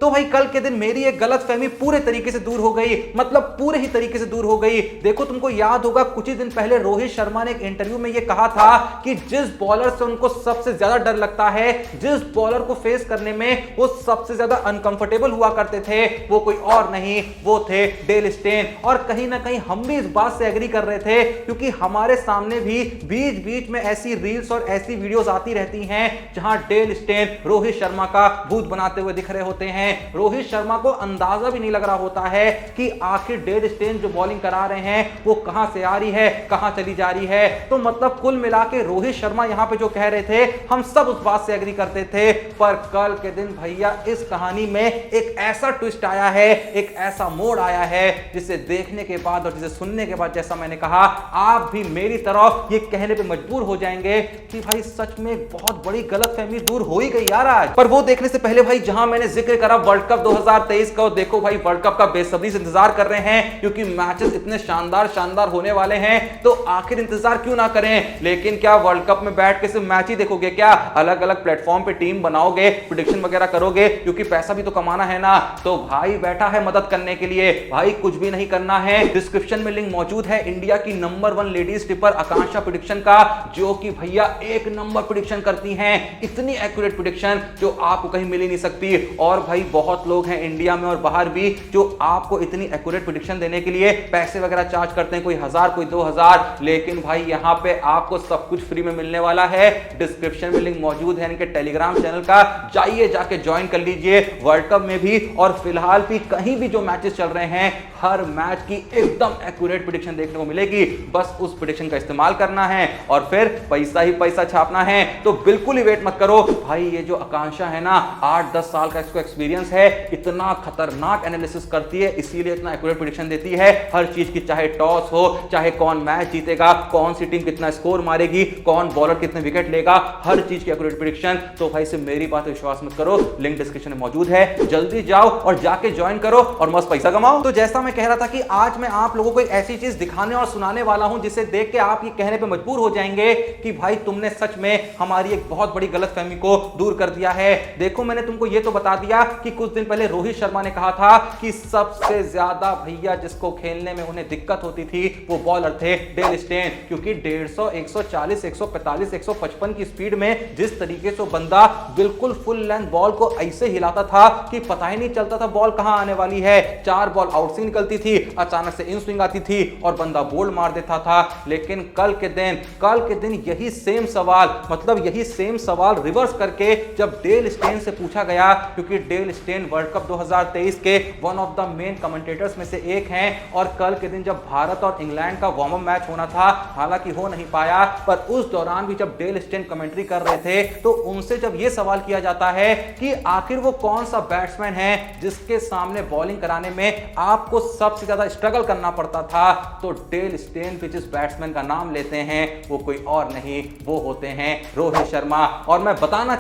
तो भाई कल के दिन मेरी एक गलतफहमी पूरे तरीके से दूर हो गई, मतलब पूरे ही तरीके से दूर हो गई। देखो तुमको याद होगा कुछ ही दिन पहले रोहित शर्मा ने एक इंटरव्यू में यह कहा था कि जिस बॉलर से उनको सबसे ज्यादा डर लगता है, जिस बॉलर को फेस करने में वो सबसे ज्यादा अनकंफर्टेबल हुआ करते थे, वो कोई और नहीं, वो थे डेल स्टेन। और कहीं ना कहीं हम भी इस बात से एग्री कर रहे थे, क्योंकि हमारे सामने भी बीच बीच में ऐसी रील्स और ऐसी वीडियोस आती रहती हैं जहां डेल स्टेन रोहित शर्मा का भूत बनाते हुए दिख रहे होते हैं। रोहित शर्मा को अंदाजा भी नहीं लग रहा होता है कि आखिर डेल स्टेन जो बॉलिंग करा रहे हैं वो कहां से आ रही है, कहां चली जा रही है। तो मतलब कुल मिला के रोहित शर्मा यहां पे जो कह रहे थे, हम सब उस बात से एग्री करते थे। पर कल के दिन भैया इस कहानी में एक ऐसा ट्विस्ट आया है, एक ऐसा मोड़ आया है, जिसे देखने के बाद और जिसे सुनने के बाद, जैसा मैंने कहा, आप भी मेरी तरह ये कहने पे मजबूर हो जाएंगे कि भाई सच में बहुत बड़ी गलतफहमी दूर हो ही गई यार आज। पर वो देखने से पहले भाई जहां मैंने जिक्र करा वर्ल्ड कप 2023 का, देखो भाई वर्ल्ड कप का बेसब्री से इंतजार कर रहे हैं, क्योंकि मैचेस इतने शानदार होने वाले हैं। तो आखिर इंतजार क्यों ना करें। लेकिन क्या वर्ल्ड कप में बैठ के सिर्फ मैच ही देखोगे क्या? अलग अलग प्लेटफॉर्म पे टीम बनाओगे, प्रेडिक्शन वगैरह करोगे, क्योंकि पैसा भी तो कमाना है ना। तो भाई बैठा है मदद करने के लिए, भाई कुछ भी नहीं करना है। डिस्क्रिप्शन में लिंक मौजूद है इंडिया की नंबर 1 लेडीज टिपर आकांक्षा प्रेडिक्शन का, जो कि भैया एक नंबर प्रेडिक्शन करती हैं, इतनी एक्यूरेट प्रेडिक्शन जो आपको कहीं मिल ही नहीं सकती। और भाई बहुत लोग हैं इंडिया में और बाहर भी जो आपको इतनी एक्यूरेट प्रेडिक्शन देने के लिए पैसे वगैरह चार्ज करते हैं, कोई 1000 कोई 2000। लेकिन भाई यहां पे आपको सब कुछ फ्री में मिलने वाला है। डिस्क्रिप्शन में लिंक मौजूद है इनके टेलीग्राम चैनल का, जाइए जाके ज्वाइन कर लीजिए। वर्ल्ड कप में भी और फिलहाल भी कहीं भी जो मैचेस चल रहे हैं, हर मैच की एकदम एक्यूरेट प्रेडिक्शन देखने को मिलेगी। बस उस प्रेडिक्शन का इस्तेमाल करना है और फिर पैसा ही पैसा छापना है। तो बिल्कुल ही वेट मत करो भाई। ये जो आकांक्षा है ना, 8-10 साल का इसको एक्सपीरियंस है, इतना खतरनाक एनालिसिस करती है, इसीलिए इतना एक्यूरेट प्रेडिक्शन देती है हर चीज की। चाहे टॉस हो, चाहे कौन मैच जीतेगा, कौन सी टीम कितना स्कोर मारेगी, कौन बॉलर कितने विकेट लेगा, हर चीज की एक्यूरेट प्रेडिक्शन। तो भाई से मेरी बात विश्वास मत करो, लिंक डिस्क्रिप्शन में मौजूद है, जल्दी जाओ और जाके ज्वाइन करो और मस्त पैसा कमाओ। तो जैसा मैं कह रहा था कि आज मैं आप लोगों को एक ऐसी चीज दिखाने और सुनाने वाला हूं जिसे देख के आप ये कहने पे मजबूर हो जाएंगे कि भाई तुमने सच में हमारी एक बहुत बड़ी गलतफहमी को दूर कर दिया है। देखो मैंने तुमको ये तो बता दिया कि कुछ दिन पहले रोहित शर्मा ने कहा था कि सबसे ज्यादा भैया जिसको खेलने में उन्हें दिक्कत होती थी वो बॉलर थे डेल स्टेन, क्योंकि 150, 140, 145, 155 की स्पीड में जिस तरीके से बंदा बिल्कुल फुल लेंथ बॉल को ऐसे हिलाता था कि पता ही नहीं चलता था बॉल कहां आने वाली है। 4 बॉल आउट से निकलती थी, अचानक से इन स्विंग आती थी और बंदा बोल्ड मार देता था। लेकिन कल के दिन यही सेम सवाल, मतलब यही सेम सवाल रिवर्स करके जब डेल स्टेन से पूछा गया, क्योंकि डेल स्टेन वर्ल्ड कप 2023 के one of the main commentators में से एक हैं। और कल के दिन जब भारत और इंग्लैंड का वार्म अप मैच होना था, हालांकि हो नहीं पाया, पर उस दौरान भी जब डेल स्टेन कमेंट्री कर रहे थे तो उनसे जब यह सवाल किया जाता है कि आखिर वो कौन सा बैट्समैन है जिसके सामने बॉलिंग कराने में आपको सबसे ज्यादा स्ट्रगल करना पड़ता था, तो डेल स्टेन भी जिस बैट्समैन का नाम लेते हैं वो कोई और नहीं, वो होते हैं रोहित शर्मा। और मैं बताना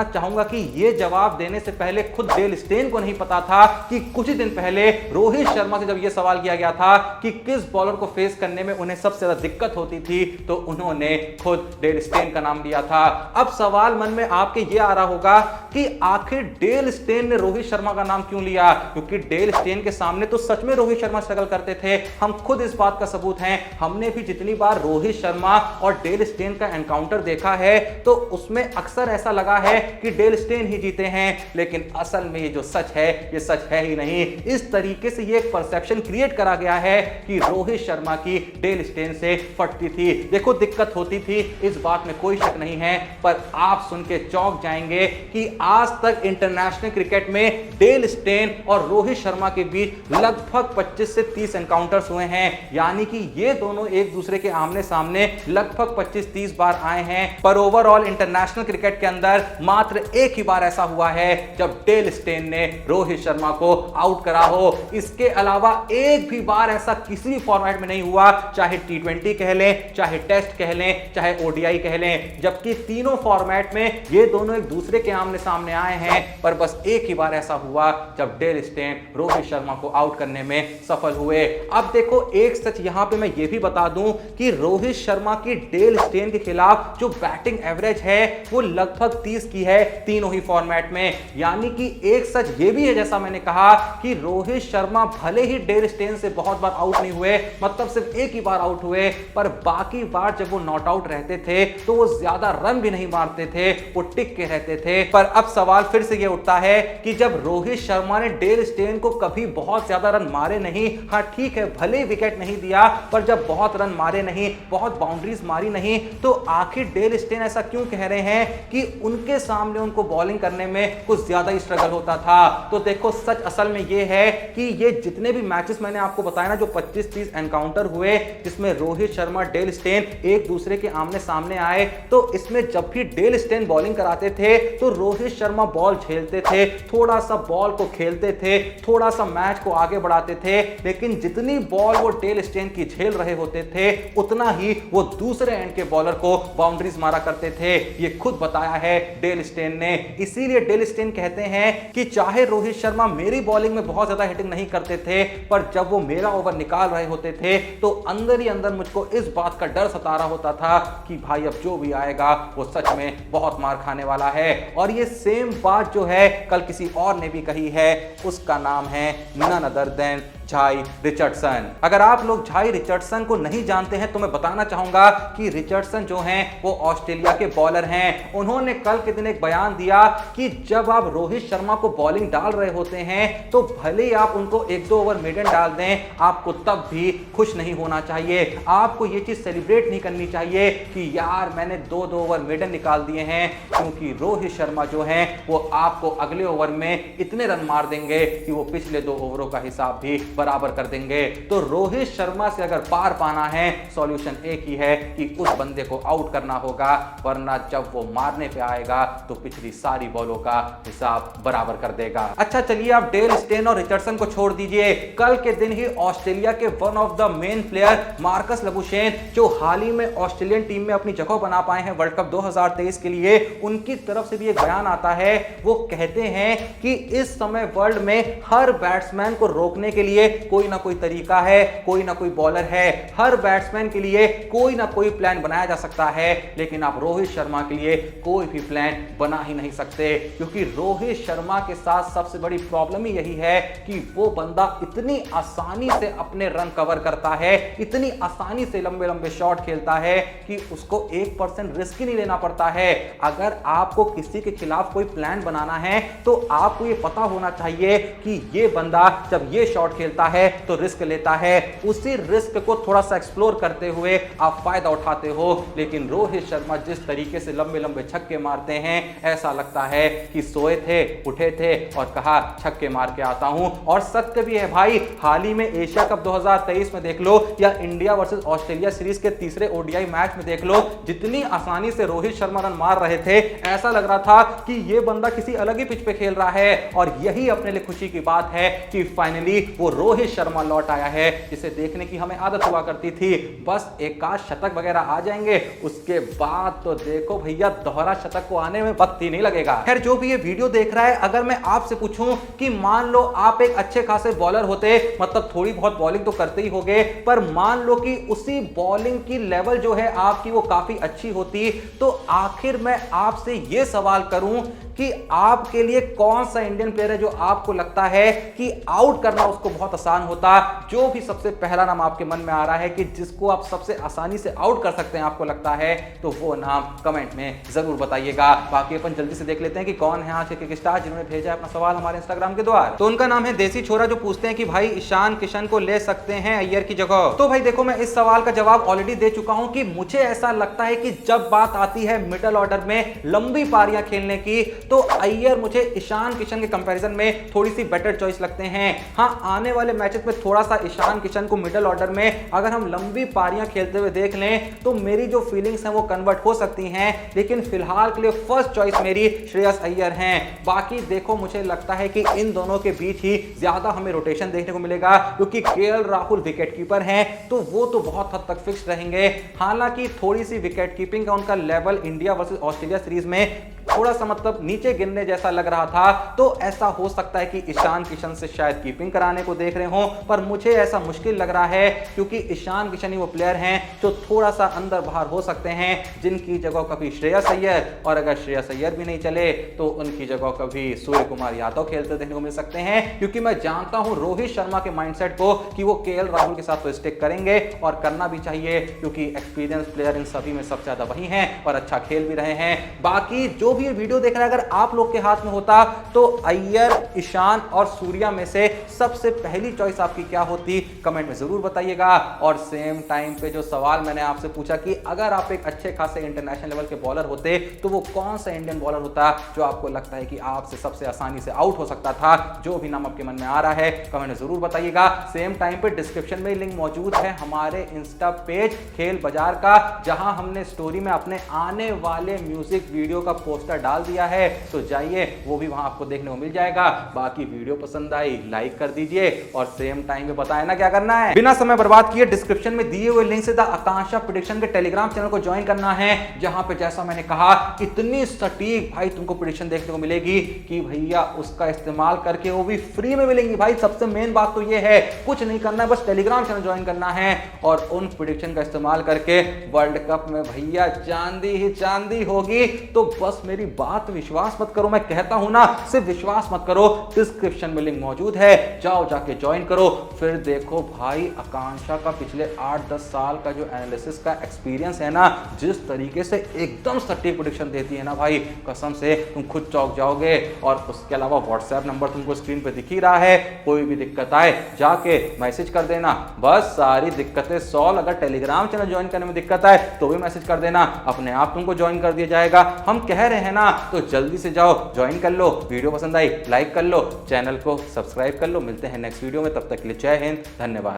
चाहूंगा कि यह जवाब देने से पहले खुद डेल स्टेन को नहीं पता था कि कुछ ही दिन पहले रोहित शर्मा से जब यह सवाल किया गया था कि किस बॉलर को फेस करने में उन्हें सबसे ज्यादा दिक्कत होती थी, तो उन्होंने खुद डेल स्टेन का नाम लिया था। अब सवाल मन में आपके यह आ रहा होगा कि आखिर डेल स्टेन ने रोहित शर्मा का नाम क्यों लिया, क्योंकि डेल स्टेन के सामने तो सच में रोहित शर्मा स्ट्रगल करते थे। हम खुद इस बात का सबूत हैं। हमने भी जितनी बार रोहित शर्मा और डेल स्टेन का एनकाउंटर देखा है तो उसमें अक्सर ऐसा लगा है कि डेल स्टेन ही जीते हैं, लेकिन असल में ये जो सच है ये सच है ही नहीं। इस तरीके से ये एक परसेप्शन क्रिएट करा गया है कि रोहित शर्मा की डेल स्टेन से फटती थी। देखो दिक्कत होती थी, इस बात में कोई शक नहीं है, पर आप सुन के चौंक जाएंगे कि आज तक इंटरनेशनल क्रिकेट में डेल स्टेन और रोहित शर्मा के बीच लगभग 25 से 30 एनकाउंटर्स हुए हैं। यानी कि ये दोनों एक दूसरे के आमने सामने लगभग 25-30 बार आए हैं, पर ओवरऑल इंटरनेशनल क्रिकेट के अंदर मात्र एक ही बार ऐसा हुआ है जब डेल स्टेन ने रोहित शर्मा को आउट करा हो। इसके अलावा एक भी बार ऐसा किसी भी फॉर्मेट में नहीं हुआ, चाहे T20 कह लें, चाहे टेस्ट कह लें, चाहे ODI कह लें, जबकि तीनों फॉर्मेट में ये दोनों एक दूसरे के आमने सामने आए हैं। पर बस एक ही बार ऐसा हुआ जब डेल स्टेन रोहित शर्मा को आउट करने में सफल हुए। अब देखो एक सच यहां पे मैं ये भी बता दूं कि रोहित शर्मा की डेल स्टेन के खिलाफ जो बैटिंग एवरेज है वो लगभग 30 की है तीनों ही फॉर्मेट में। यानी कि एक सच ये भी है, जैसा मैंने कहा, कि रोहित शर्मा भले ही डेल स्टेन से बहुत बार आउट नहीं हुए, मतलब सिर्फ एक ही बार आउट हुए, पर बाकी बार जब वो नॉट आउट रहते थे तो वो ज्यादा रन भी नहीं मारते थे, वो टिक के रहते थे। पर अब सवाल फिर से ये उठता है कि जब रोहित शर्मा ने डेल स्टेन को कभी बहुत ज्यादा रन मारे नहीं, हाँ ठीक है भले ही विकेट नहीं दिया, पर जब बहुत रन मारे नहीं, बहुत बाउंड्रीज मारी नहीं, तो आखिर डेल स्टेन ऐसा क्यों कह रहे हैं कि उनके सामने उनको बॉलिंग करने में कुछ ज्यादा ही स्ट्रगल होता था? तो देखो सच असल में ये है कि ये जितने भी मैचेस मैंने आपको बताया ना, जो 25-30 एनकाउंटर हुए जिसमें रोहित शर्मा डेल स्टेन एक दूसरे के आमने सामने आए, तो इसमें जब भी डेल स्टेन बॉलिंग कराते थे तो रोहित शर्मा बॉल झेलते थे, थोड़ा सा बॉल को खेलते थे, थोड़ा सा मैच को आगे बढ़ाते थे, लेकिन जितनी बॉल वो डेल स्टेन की झेल रहे होते थे उतना ही वो दूसरे एंड के बॉलर को बाउंड्रीज मारा करते थे। ये खुद बताया है डेल स्टेन ने। इसीलिए डेल स्टेन कहते हैं कि चाहे रोहित शर्मा मेरी बॉलिंग में बहुत ज्यादा हिटिंग नहीं करते थे, पर जब वो मेरा ओवर निकाल रहे होते थे तो अंदर ही अंदर मुझको इस बात का डर सता रहा होता था कि भाई अब जो भी आएगा वो सच में बहुत मार खाने वाला है। और ये सेम बात जो है कल किसी और ने भी कही है, उसका नाम है नन अदर देन झाई रिचर्डसन। अगर आप लोग झाई रिचर्डसन को नहीं जानते हैं तो मैं बताना चाहूंगा कि रिचर्डसन जो हैं वो ऑस्ट्रेलिया के बॉलर हैं। उन्होंने कल के दिन एक बयान दिया कि जब आप रोहित शर्मा को बॉलिंग डाल रहे होते हैं तो भले ही आप उनको 1-2 ओवर मेडन डाल दें, आपको तब भी खुश नहीं होना चाहिए। आपको ये चीज सेलिब्रेट नहीं करनी चाहिए कि यार मैंने 2-2 ओवर मेडन निकाल दिए हैं, क्योंकि रोहित शर्मा जो हैं वो आपको अगले ओवर में इतने रन मार देंगे कि वो पिछले 2 ओवरों का हिसाब भी बराबर कर देंगे। तो रोहित शर्मा से अगर पार पाना है, सॉल्यूशन एक ही है कि उस बंदे को आउट करना होगा, वरना जब वो मारने पे आएगा तो पिछली सारी बॉलों का हिसाब बराबर कर देगा। अच्छा चलिए आप डेल स्टेन और रिचर्डसन को छोड़ दीजिए। कल के दिन ही ऑस्ट्रेलिया के one of the main player Marcus Labuschagne, जो हाल ही में ऑस्ट्रेलियन टीम में अपनी जगह बना पाए हैं वर्ल्ड कप 2023 के लिए, उनकी तरफ से भी एक बयान आता है। वो कहते हैं कि इस समय वर्ल्ड में हर बैट्समैन को रोकने के लिए कोई ना कोई तरीका है, कोई ना कोई बॉलर है, हर बैट्समैन के लिए कोई ना कोई प्लान बनाया जा सकता है, लेकिन आप रोहित शर्मा के लिए कोई भी प्लान बना ही नहीं सकते, क्योंकि रोहित शर्मा के साथ सबसे बड़ी प्रॉब्लम ही यही है कि वो बंदा इतनी आसानी से अपने रन कवर करता है, इतनी आसानी से लंबे लंबे शॉट खेलता है कि उसको 1% रिस्क ही नहीं लेना पड़ता है। अगर आपको किसी के खिलाफ कोई प्लान बनाना है तो आपको ये पता होना चाहिए कि ये बंदा जब ये शॉट खेलता है तो रिस्क लेता है, उसी रिस्क को थोड़ा सा एक्सप्लोर करते हुए आप फायदा उठाते हो। लेकिन रोहित शर्मा जिस तरीके से लंबे लंबे छक्के मारते हैं, ऐसा लगता है कि सोए थे, उठे थे और कहा छक्के मार के आता हूं। और सत्य भी है भाई, हाल ही में एशिया कप 2023 में देख लो या इंडिया वर्सेस ऑस्ट्रेलिया सीरीज के तीसरे ओडीआई मैच में देख लो, जितनी आसानी से रोहित शर्मा रन मार रहे थे, ऐसा लग रहा था कि ये बंदा किसी अलग ही पिच पे खेल रहा है। और यही अपने लिए खुशी की बात है कि फाइनली वो रोहित शर्मा लौट आया है, जिसे देखने की हमें आदत हुआ करती थी। बस एक आध शतक वगैरह आ जाएंगे, उसके बाद तो देखो भैया दोहरा शतक को आने में वक्त ही नहीं लगेगा। खैर जो भी ये वीडियो देख रहा है, अगर मैं आपसे पूछूं कि मान लो आप एक अच्छे खासे बॉलर होते, मतलब थोड़ी बहुत बॉलिंग तो करते ही होगे, पर मान लो कि उसी बॉलिंग की लेवल जो है आपकी वो काफी अच्छी होती, तो आखिर मैं आपसे ये सवाल करूं कि आपके लिए कौन सा इंडियन प्लेयर है जो आपको लगता है कि आउट करना उसको बहुत आसान होता? जो भी सबसे पहला नाम आपके मन में आ रहा है कि जिसको आप सबसे आसानी से आउट कर सकते हैं आपको लगता है, तो वो नाम कमेंट में जरूर बताइएगा। बाकी अपन जल्दी से देख लेते हैं कि कौन है आज के क्रिकेट स्टार जिन्होंने भेजा अपना सवाल हमारे इंस्टाग्राम के द्वारा। तो उनका नाम है देसी छोरा, जो पूछते हैं कि भाई ईशान किशन को ले सकते हैं अय्यर की जगह? तो भाई देखो, मैं इस सवाल का जवाब ऑलरेडी दे चुका हूं कि मुझे ऐसा लगता है कि जब बात आती है मिडिल ऑर्डर में लंबी पारियां खेलने की, तो अय्यर मुझे ईशान किशन के कंपैरिजन में थोड़ी सी बेटर चॉइस लगते हैं। हां, आने वाले मैचेस में थोड़ा सा ईशान किशन को मिडिल ऑर्डर में अगर हम लंबी पारियां खेलते हुए देख लें तो मेरी जो फीलिंग्स हैं वो कन्वर्ट हो सकती हैं, लेकिन फिलहाल के लिए फर्स्ट चॉइस मेरी श्रेयस अय्यर हैं। बाकी देखो, मुझे लगता है कि इन दोनों के बीच ही ज्यादा हमें रोटेशन देखने को मिलेगा, क्योंकि केएल राहुल विकेट कीपर हैं, तो वो तो बहुत हद तक फिक्स रहेंगे। हालांकि थोड़ी सी विकेट कीपिंग का उनका level India versus Australia series में थोड़ा सा मतलब नीचे गिरने जैसा लग रहा था, तो ऐसा हो सकता है कि ईशान किशन से शायद कीपिंग कराने को देख रहे हो, पर मुझे ऐसा मुश्किल लग रहा है क्योंकि ईशान किशन ही वो प्लेयर हैं जो थोड़ा सा अंदर बाहर हो सकते हैं, जिनकी जगह कभी श्रेयस अय्यर, और अगर श्रेयस अय्यर भी नहीं चले तो उनकी जगह कभी सूर्य कुमार यादव खेलते देखने को मिल सकते हैं। क्योंकि मैं जानता हूं रोहित शर्मा के माइंडसेट को कि वो केएल राहुल के साथ तो स्टिक करेंगे और करना भी चाहिए, क्योंकि एक्सपीरियंस प्लेयर इन सभी में सबसे ज्यादा वही हैं और अच्छा खेल भी रहे हैं। बाकी जो भी वीडियो देख रहे हैं, अगर आप लोग के हाथ में होता तो अय्यर, ईशान और सूर्या में से सबसे पहली चॉइस आपकी क्या होती, कमेंट में जरूर बताइएगा। और सेम टाइम पे जो सवाल मैंने आपसे पूछा कि अगर आप एक अच्छे खासे इंटरनेशनल लेवल के बॉलर होते तो वो कौन सा इंडियन बॉलर होता जो आपको लगता है कि आपसे सबसे आसानी से आउट हो सकता था, जो भी नाम आपके मन में आ रहा है कमेंट में जरूर बताइएगा। सेम टाइम पे डिस्क्रिप्शन में लिंक मौजूद है हमारे इंस्टा पेज खेल बाजार का, जहां हमने स्टोरी में अपने आने वाले म्यूजिक वीडियो का पोस्टर डाल दिया है, तो जाइए वो भी वहां आपको देखने को मिल जाएगा। बाकी वीडियो पसंद आई लाइक कर दीजिए और सेम टाइम पे बताए ना क्या करना है, बिना समय बर्बाद किए डिस्क्रिप्शन में दिए हुए लिंक से द आकांक्षा प्रेडिक्शन के टेलीग्राम चैनल को ज्वाइन करना है, जहां पे जैसा मैंने कहा इतनी सटीक भाई तुमको प्रेडिक्शन देखने को मिलेगी कि भैया उसका इस्तेमाल करके वो भी फ्री में मिलेंगी। भाई सबसे मेन बात तो ये है, कुछ नहीं करना है, बस टेलीग्राम चैनल ज्वाइन करना है और उन प्रेडिक्शन का इस्तेमाल करके वर्ल्ड कप में भैया चांदी ही चांदी होगी। तो बस मेरी बात विश्वास मत करो, मैं कहता हूं ना, सिर्फ विश्वास मत करो, डिस्क्रिप्शन में लिंक मौजूद है, जाओ जाके ज्वाइन करो। फिर देखो भाई आकांक्षा का पिछले 8-10 साल का जो एनालिसिस का एक्सपीरियंस है ना, जिस तरीके से एकदम सटीक प्रेडिक्शन देती है ना भाई, कसम से तुम खुद चौंक जाओगे। और उसके अलावा व्हाट्सएप नंबर तुमको स्क्रीन पे दिख ही रहा है, कोई भी दिक्कत आए जाके मैसेज कर देना, बस सारी दिक्कतें सॉल्व। अगर टेलीग्राम चैनल ज्वाइन करने में दिक्कत आए तो भी मैसेज कर देना, अपने आप तुमको ज्वाइन कर दिया जाएगा। हम कह रहे हैं ना, तो जल्दी से जाओ ज्वाइन कर लो। वीडियो पसंद आई लाइक कर लो, चैनल को सब्सक्राइब कर लो। मिलते हैं नेक्स्ट वीडियो में, तब तक के लिए जय हिंद, धन्यवाद।